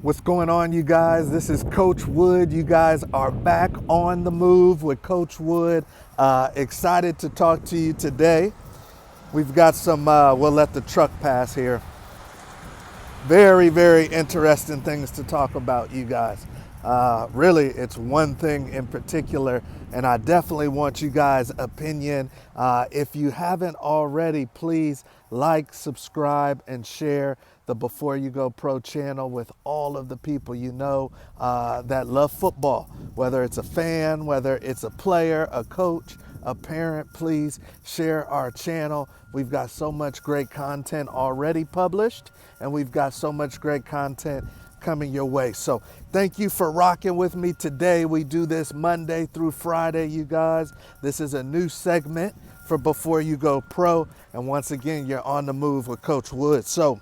What's going on, you guys? This is Coach Wood. You guys are back on the move with Coach Wood. Excited to talk to you today. We've got some, we'll let the truck pass here. Very, very interesting things to talk about, you guys. Really, it's one thing in particular, and I definitely want you guys' opinion. If you haven't already, please like, subscribe, and share the Before You Go Pro channel with all of the people you know that love football, whether it's a fan, whether it's a player, a coach, a parent. Please share our channel. We've got so much great content already published, and we've got so much great content coming your way. So thank you for rocking with me today. We do this Monday through Friday, you guys. This is a new segment for Before You Go Pro, and once again, you're on the move with Coach Wood. So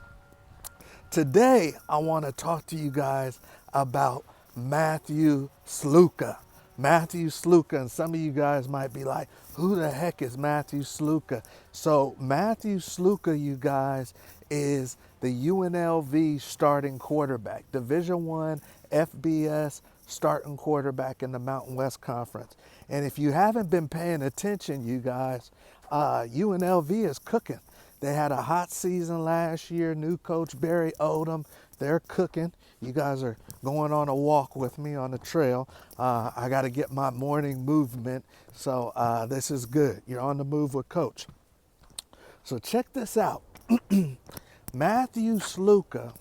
today, I want to talk to you guys about Mathew Sluka. Mathew Sluka, and some of you guys might be like, who the heck is Mathew Sluka? So Mathew Sluka, you guys, is the UNLV starting quarterback, Division I FBS starting quarterback in the Mountain West Conference. And if you haven't been paying attention, you guys, UNLV is cooking. They had a hot season last year. New coach Barry Odom, they're cooking. You guys are going on a walk with me on the trail. I got to get my morning movement, so this is good. You're on the move with Coach. So check this out. Mathew Sluka,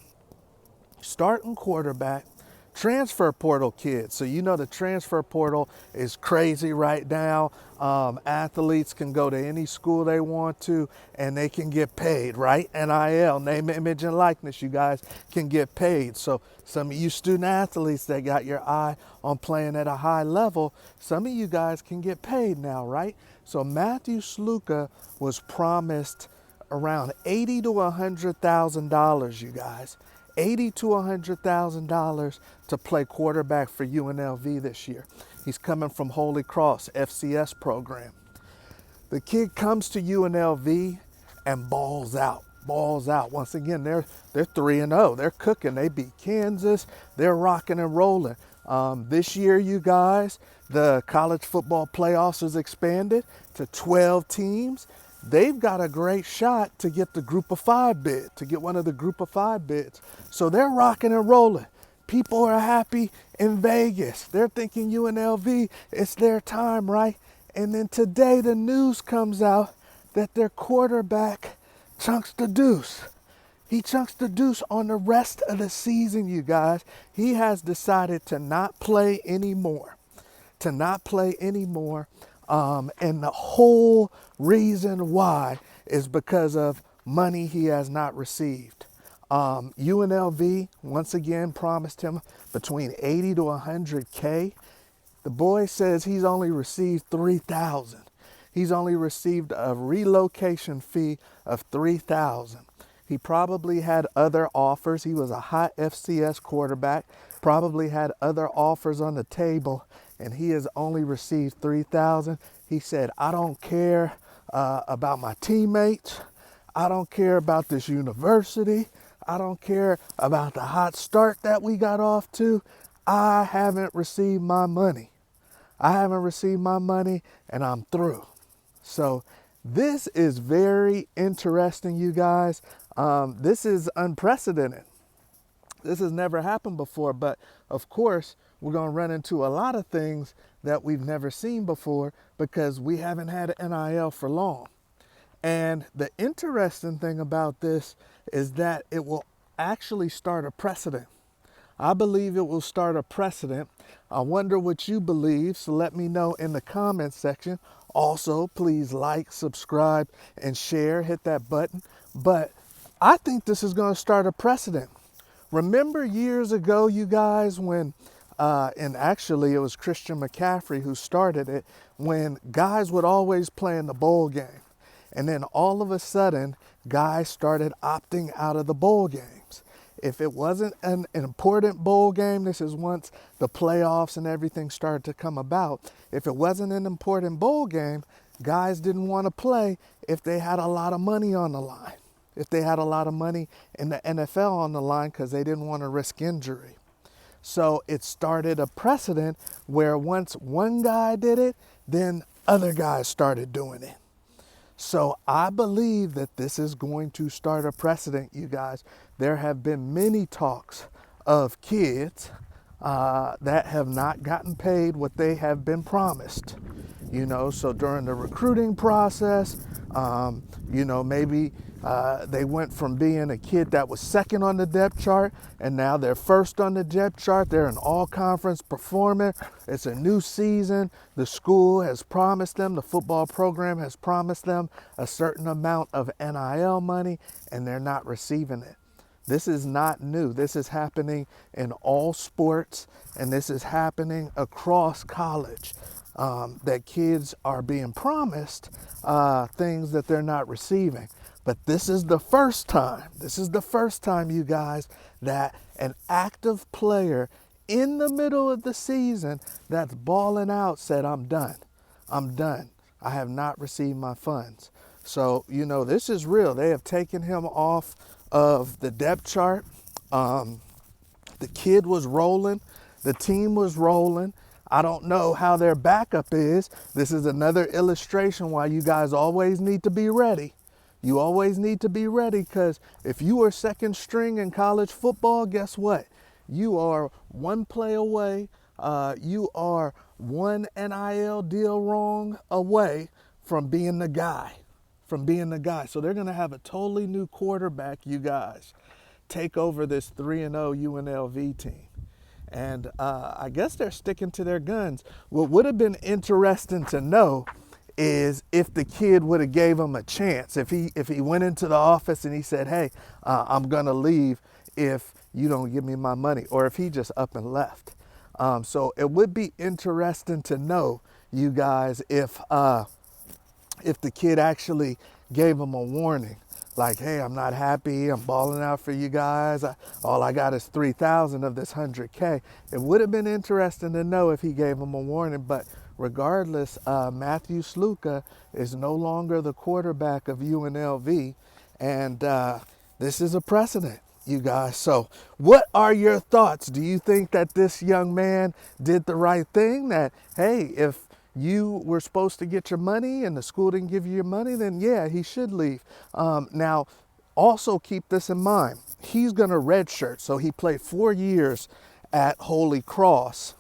starting quarterback, transfer portal kid. So you know the transfer portal is crazy right now. Athletes can go to any school they want to and they can get paid, right? NIL, name, image, and likeness, you guys can get paid. So some of you student athletes that got your eye on playing at a high level, some of you guys can get paid now, right? So Mathew Sluka was promised around $80,000 to $100,000, you guys. $80,000 to $100,000 to play quarterback for UNLV this year. He's coming from Holy Cross FCS program. The kid comes to UNLV and balls out. Once again, they're 3-0. They're cooking. They beat Kansas. They're rocking and rolling. This year, you guys, the college football playoffs has expanded to 12 teams. They've got a great shot to get the group of 5 bid, to get one of the group of 5 bids. So they're rocking and rolling. People are happy in Vegas. They're thinking UNLV, it's their time, right? And then today the news comes out that their quarterback chunks the deuce. He chunks the deuce on the rest of the season, you guys. He has decided to not play anymore. And the whole reason why is because of money he has not received. UNLV, once again, promised him between $80,000 to $100,000. The boy says he's only received $3,000. He's only received a relocation fee of $3,000. He probably had other offers. He was a hot FCS quarterback, probably had other offers on the table, and he has only received $3,000. He said, I don't care about my teammates. I don't care about this university. I don't care about the hot start that we got off to. I haven't received my money. And I'm through. So this is very interesting, you guys. This is unprecedented. This has never happened before, but of course, we're going to run into a lot of things that we've never seen before because we haven't had NIL for long. And the interesting thing about this is that it will actually start a precedent. I believe it will start a precedent. I wonder what you believe, so let me know in the comments section. Also, please like, subscribe, and share. Hit that button. But I think this is going to start a precedent. Remember years ago, you guys, when, and actually it was Christian McCaffrey who started it, when guys would always play in the bowl game. And then all of a sudden, guys started opting out of the bowl games. If it wasn't an important bowl game, this is once the playoffs and everything started to come about. If it wasn't an important bowl game, guys didn't want to play if they had a lot of money on the line. if they had a lot of money in the NFL on the line because they didn't want to risk injury. So it started a precedent where once one guy did it, then other guys started doing it. So I believe that this is going to start a precedent, you guys. There have been many talks of kids that have not gotten paid what they have been promised. So during the recruiting process, maybe they went from being a kid that was second on the depth chart and now they're first on the depth chart. They're an all-conference performer. It's a new season. The school has promised them, the football program has promised them a certain amount of NIL money, and they're not receiving it. This is not new. This is happening in all sports, and this is happening across college. That kids are being promised things that they're not receiving. But this is the first time, you guys, that an active player in the middle of the season that's balling out said, I'm done. I have not received my funds. So, this is real. They have taken him off of the depth chart. The kid was rolling. The team was rolling. I don't know how their backup is. This is another illustration why you guys always need to be ready. You always need to be ready, because if you are second string in college football, guess what? You are one play away. You are one NIL deal wrong away from being the guy. So they're going to have a totally new quarterback, you guys, take over this 3-0 UNLV team. And I guess they're sticking to their guns. What would have been interesting to know is if the kid would have gave him a chance. If he went into the office and he said, hey, I'm going to leave if you don't give me my money, or if he just up and left. So it would be interesting to know, you guys, if the kid actually gave him a warning, like, hey, I'm not happy, I'm balling out for you guys, all I got is 3,000 of this 100K. It would have been interesting to know if he gave him a warning, but regardless, Mathew Sluka is no longer the quarterback of UNLV, and this is a precedent, you guys. So what are your thoughts? Do you think that this young man did the right thing? That, hey, if you were supposed to get your money and the school didn't give you your money, then yeah, he should leave. Now, also keep this in mind. He's going to redshirt. So he played 4 years at Holy Cross,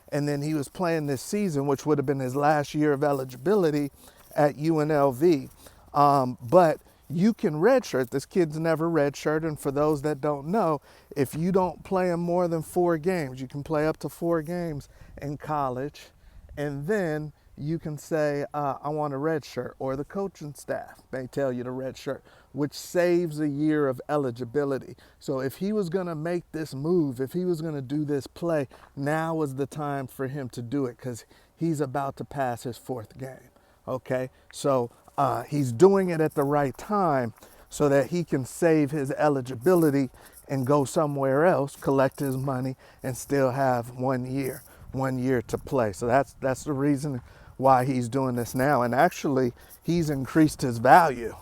and then he was playing this season, which would have been his last year of eligibility at UNLV. But you can redshirt. This kid's never redshirted. And for those that don't know, if you don't play in more than 4 games, you can play up to 4 games in college. And then you can say, I want a red shirt, or the coaching staff may tell you to red shirt, which saves a year of eligibility. So if he was going to make this move, if he was going to do this play, now was the time for him to do it, because he's about to pass his 4th game. Okay, so he's doing it at the right time so that he can save his eligibility and go somewhere else, collect his money, and still have 1 year to play. So that's the reason why he's doing this now. And actually, he's increased his value.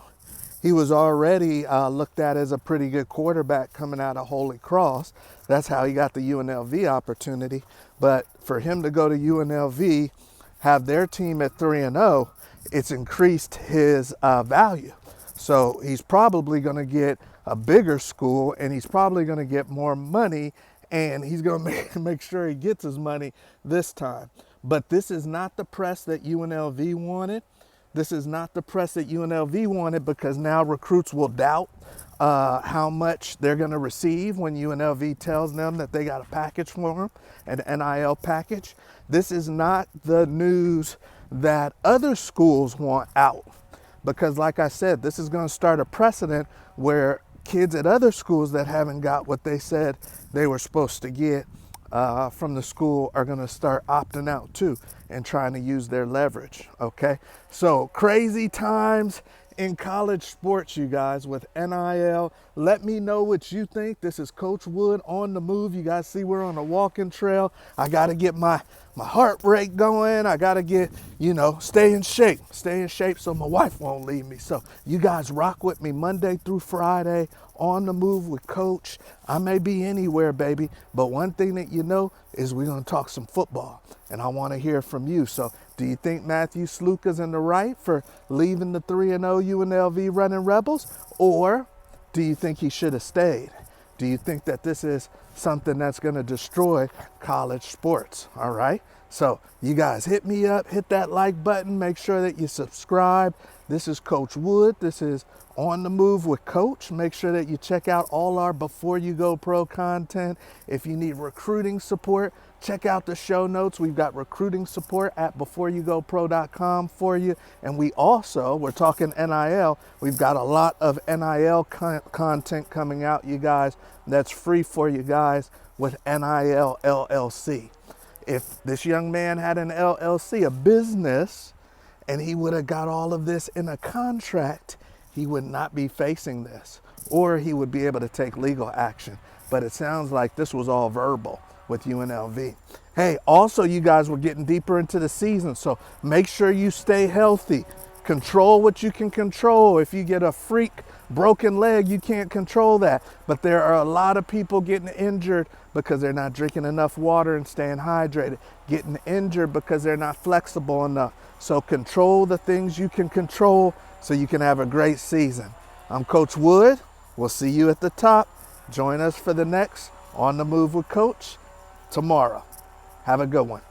He was already looked at as a pretty good quarterback coming out of Holy Cross. That's how he got the UNLV opportunity. But for him to go to UNLV, have their team at 3-0, it's increased his value. So he's probably going to get a bigger school, and he's probably going to get more money, and he's going to make sure he gets his money this time. But this is not the press that UNLV wanted. This is not the press that UNLV wanted, because now recruits will doubt how much they're going to receive when UNLV tells them that they got a package for them, an NIL package. This is not the news that other schools want out, because like I said, this is going to start a precedent where kids at other schools that haven't got what they said they were supposed to get from the school are going to start opting out too and trying to use their leverage. Okay, so crazy times in college sports, you guys, with NIL. Let me know what you think. This is Coach Wood on the move. You guys see we're on a walking trail. I got to get my heart rate going. I got to get, stay in shape so my wife won't leave me. So you guys rock with me Monday through Friday on the move with Coach. I may be anywhere, baby, but one thing that you know is we're going to talk some football, and I want to hear from you. So do you think Mathew Sluka's in the right for leaving the 3-0 UNLV Runnin Rebels, or do you think he should have stayed? Do you think that this is something that's going to destroy college sports? All right. So you guys hit me up, hit that like button, make sure that you subscribe. This is Coach Wood. This is On the Move with Coach. Make sure that you check out all our Before You Go Pro content. If you need recruiting support, check out the show notes. We've got recruiting support at beforeyougopro.com for you. And we're talking NIL. We've got a lot of NIL content coming out, you guys, that's free for you guys with NIL LLC. If this young man had an LLC, a business, and he would have got all of this in a contract, he would not be facing this, or he would be able to take legal action. But it sounds like this was all verbal with UNLV. Hey, also you guys, we're getting deeper into the season, so make sure you stay healthy. Control what you can control. If you get a freak broken leg, you can't control that. But there are a lot of people getting injured because they're not drinking enough water and staying hydrated, getting injured because they're not flexible enough. So control the things you can control so you can have a great season. I'm Coach Wood. We'll see you at the top. Join us for the next On the Move with Coach tomorrow. Have a good one.